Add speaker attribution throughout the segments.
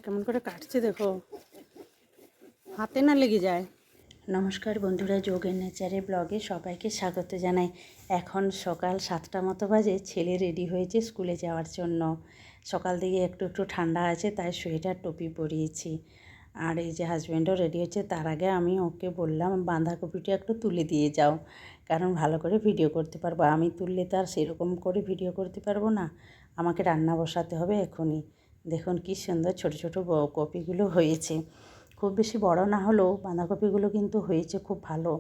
Speaker 1: কেমন করে কাটছে দেখো, হাতে না লেগে যায়। নমস্কার বন্ধুরা, যোগের নেচারে ব্লগে সবাইকে স্বাগত জানাই। এখন সকাল 7টা মতো বাজে। ছেলে রেডি হয়েছে স্কুলে যাওয়ার জন্য। সকাল থেকে একটু একটু ঠান্ডা আছে, তাই সোয়েটার টুপি পরিয়েছি। আর এই যে হাজব্যান্ডও রেডি হচ্ছে। তার আগে আমি ওকে বললাম বাঁধাকপিটা একটু তুলে দিয়ে যাও, কারণ ভালো করে ভিডিও করতে পারবো। আমি তুললে তো আর সেরকম করে ভিডিও করতে পারবো না, আমাকে রান্না বসাতে হবে এখনই। দেখুন কি সুন্দর ছোট ছোট কপিগুলো হয়েছে। খুব বেশি বড় না হলেও বাঁধাকপিগুলো কিন্তু হয়েছে খুব ভালো।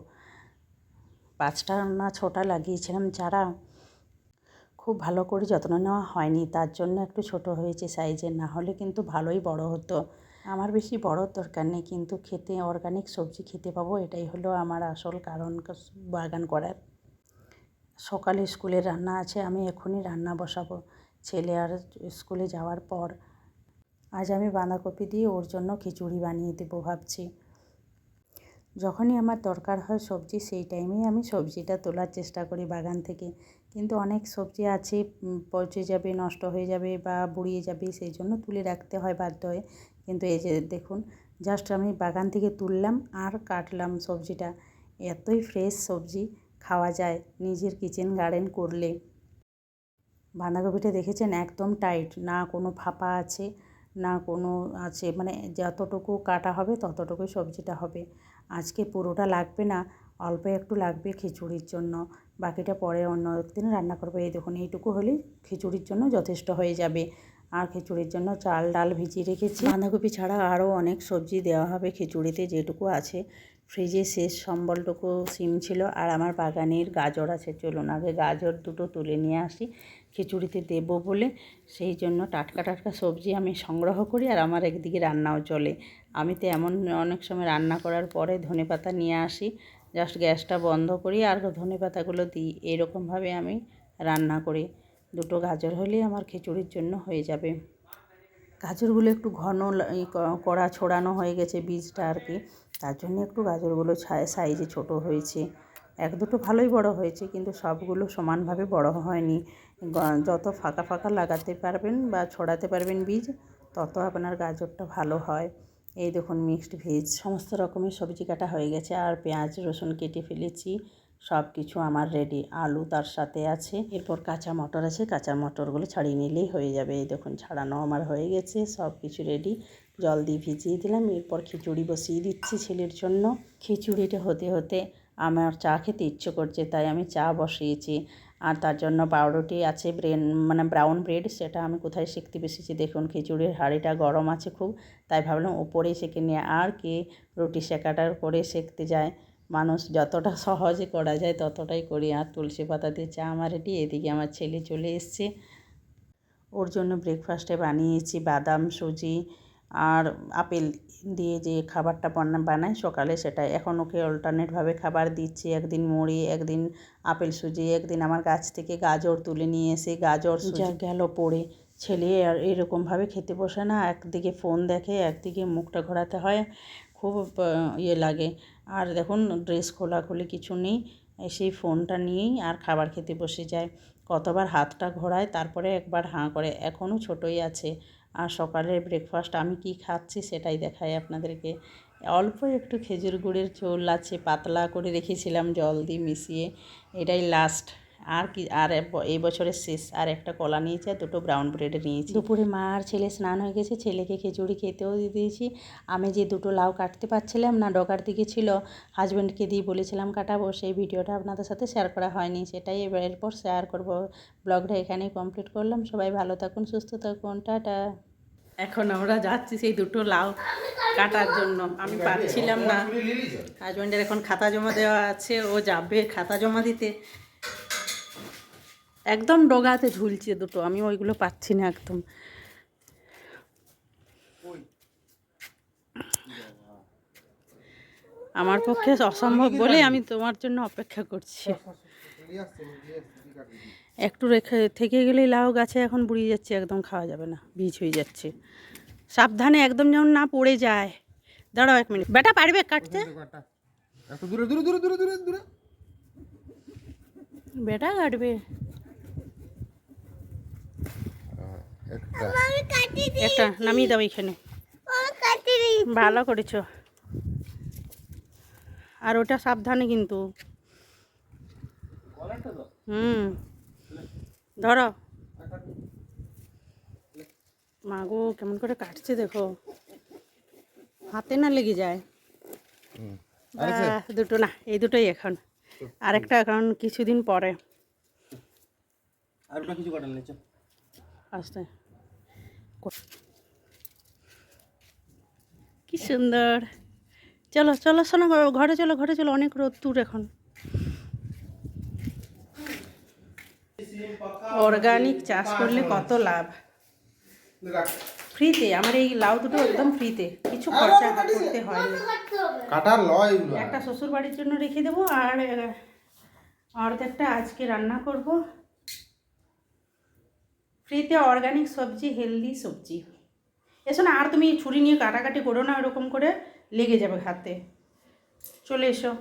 Speaker 1: 5টা না 6টা লাগিয়েছিলাম চারা। খুব ভালো করে যত্ন নেওয়া হয়নি, তার জন্য একটু ছোট হয়েছে সাইজে, না হলে কিন্তু ভালোই বড় হতো। আমার বেশি বড় দরকার নেই, কিন্তু খেতে অর্গানিক সবজি খেতে পাবো, এটাই হলো আমার আসল কারণ বাগান করার। সকালে স্কুলের রান্না আছে, আমি এখনই রান্না বসাবো ছেলে আর স্কুলে যাওয়ার পর। আজ আমি বাঁধাকপি দিয়ে ওর জন্য খিচুড়ি বানিয়ে দেবো ভাবছি। যখনই আমার দরকার হয় সবজি, সেই টাইমেই আমি সবজিটা তোলার চেষ্টা করি বাগান থেকে। কিন্তু অনেক সবজি আছে পচে যাবে, নষ্ট হয়ে যাবে বা বুড়িয়ে যাবে, সেই জন্য তুলে রাখতে হয় বাধ্য হয়ে। কিন্তু এই যে দেখুন, জাস্ট আমি বাগান থেকে তুললাম আর কাটলাম সবজিটা। এতই ফ্রেশ সবজি, খাওয়া যায় নিজের কিচেন গার্ডেন করলে। বাঁধাকপিটা দেখেছেন একদম টাইট, না কোনো ফাঁপা আছে না কোনো আছে, মানে যতটুকু কাটা হবে ততটুকুই সবজিটা হবে। আজকে পুরোটা লাগবে না, অল্প একটু লাগবে খিচুড়ির জন্য, বাকিটা পরে অন্য একদিন রান্না করবো। এই দেখুন, এইটুকু হলেই খিচুড়ির জন্য যথেষ্ট হয়ে যাবে। আর খিচুড়ির জন্য চাল ডাল ভিজিয়ে রেখেছি। বাঁধাকপি ছাড়া আরও অনেক সবজি দেওয়া হবে খিচুড়িতে, যেটুকু আছে। ফ্রিজে শেষ সম্বলটুকু সিম ছিল, আর আমার বাগানের গাজর আছে। চলুন আগে গাজর দুটো তুলে নিয়ে আসি খিচুড়িতে দেবো বলে। সেই জন্য টাটকা টাটকা সবজি আমি সংগ্রহ করি, আর আমার একদিকে রান্নাও চলে। আমি তো এমন অনেক সময় রান্না করার পরে ধনেপাতা নিয়ে আসি, জাস্ট গ্যাসটা বন্ধ করি আর ধনেপাতাগুলো দিই। এরকমভাবে আমি রান্না করি। দুটো গাজর হলেই আমার খিচুড়ির জন্য হয়ে যাবে। গাজরগুলো একটু ঘন কড়া ছড়ানো হয়ে গেছে বীজটা আর কি, তার জন্য একটু গাজরগুলো সাইজে ছোট হয়েছে। এক দুটো ভালোই বড় হয়েছে, কিন্তু সবগুলো সমানভাবে বড় হয়নি। যত ফাঁকা ফাঁকা লাগাতে পারবেন বা ছড়াতে পারবেন বীজ, তত আপনার গাজরটা ভালো হয়। এই দেখুন, মিক্সড ভেজ সমস্ত রকমের সবজি কাটা হয়ে গেছে, আর পেঁয়াজ রসুন কেটে ফেলেছি। সব কিছু আমার রেডি। আলু তার সাথে আছে, এরপর কাঁচা মটর আছে, কাঁচা মটরগুলো ছাড়িয়ে নিলেই হয়ে যাবে। এই দেখুন, ছাড়ানো আমার হয়ে গেছে, সব কিছু রেডি। জল দিয়ে ভিজিয়ে দিলাম, এরপর খিচুড়ি বসিয়ে দিচ্ছি ছেলের জন্য। খিচুড়িটা হতে হতে আমার চা খেতে ইচ্ছে করছে, তাই আমি চা বসিয়েছি। আর তার জন্য পাউরুটি আছে, ব্রাউন ব্রেড, সেটা আমি কোথায় শিখতে বসেছি দেখুন। খিচুড়ির হাঁড়িটা গরম আছে খুব, তাই ভাবলাম ওপরেই সেঁকে নিয়ে। আর কি রুটি সেঁকাটার করে সেঁকতে যায় মানুষ, যতটা সহজে করা যায় ততটাই করি। আর তুলসী পাতা দিয়ে চা আমার রেডি। এদিকে আমার ছেলে চলে এসছে, ওর জন্য ব্রেকফাস্টে বানিয়েছি বাদাম সুজি আর আপেল দিয়ে যে খাবারটা বানাই সকালে, সেটাই এখন ওকে অল্টারনেটভাবে খাবার দিচ্ছি। একদিন মুড়ি, একদিন আপেল সুজি, একদিন আমার গাছ থেকে গাজর তুলে নিয়ে এসে গাজর সুজি গেল পড়ে। ছেলে আর এরকমভাবে খেতে বসে না, একদিকে ফোন দেখে একদিকে মুখটা ঘোরাতে হয়, খুব ইয়ে লাগে। আর দেখুন, ড্রেস খোলাখুলি কিছু নেই, সেই ফোনটা নিয়েই আর খাবার খেতে বসে যায়। কতবার হাতটা ঘোরায়, তারপরে একবার হাঁ করে। এখনও ছোটোই আছে। আর সকালের ব্রেকফাস্ট আমি কি খাচ্ছি সেটাই দেখাই আপনাদেরকে। অল্প একটু খেজুর গুড়ের চোল আছে, পাতলা করে রেখেছিলাম জল দিয়ে মিশিয়ে, এটাই লাস্ট। আর কি, আর এই বছরের শেষ। আর একটা কলা নিয়েছি, আর দুটো ব্রাউন ব্রেড নিয়েছি। দুপুরে মা আর ছেলে স্নান হয়ে গেছে, ছেলেকে খিচুড়ি খেতেও দিয়ে দিয়েছি। আমি যে দুটো লাউ কাটতে পারছিলাম না, ডগার দিকে ছিল, হাজব্যান্ডকে দিয়ে বলেছিলাম কাটাবো, সেই ভিডিওটা আপনাদের সাথে শেয়ার করা হয়নি, সেটাই এরপর শেয়ার করব। ব্লগটা এখানেই কমপ্লিট করলাম। সবাই ভালো থাকুন, সুস্থ থাকুন, টাটা। এখন আমরা যাচ্ছি সেই দুটো লাউ কাটার জন্য। আমি পারছিলাম না, হাজব্যান্ডের এখন খাতা জমা দেওয়া আছে, ও যাবে খাতা জমা দিতে। একদম ডগাতে ঝুলছে দুটো, আমি ওইগুলো পাচ্ছি না একদম। আমার পক্ষে অসম্ভব বলে আমি তোমার জন্য অপেক্ষা করছি। একটু থেকে গেলেই লাউ গাছে এখন বুড়িয়ে যাচ্ছে, একদম খাওয়া যাবে না, বীজ হয়ে যাচ্ছে। সাবধানে একদম যেমন না পড়ে যায়। দাঁড়াও 1 মিনিট, বেটা পারবে কাটতে? বেটা কাটবে, একটা নামিয়ে দাও এখানে। ভালো করেছো। আর ওটা সাবধানে কিন্তু। ধরো। মাগো কেমন করে কাটছে দেখো, হাতে না লেগে যায়। দুটো না, এই দুটোই এখন, আরেকটা এখন কিছুদিন পরে। আস্তে, কি সুন্দর। চলো চলো শোনো, ঘরে চলো, ঘরে চলো, অনেক রোদ্দুর এখন। অর্গানিক চাষ করলে কত লাভ, ফ্রিতে। আমার এই লাউ দুটো একদম ফ্রিতে, কিছু খরচা করতে হয়নি। একটা শ্বশুর বাড়ির জন্য রেখে দেবো, আর অর্ধেকটা আজকে রান্না করব। ফ্রিতে অর্গানিক সবজি, হেলদি সবজি। এসো না, আর তুমি ছুরি নিয়ে কাটাকাটি করো না, ওরকম করে লেগে যাবে হাতে। চলে এসো।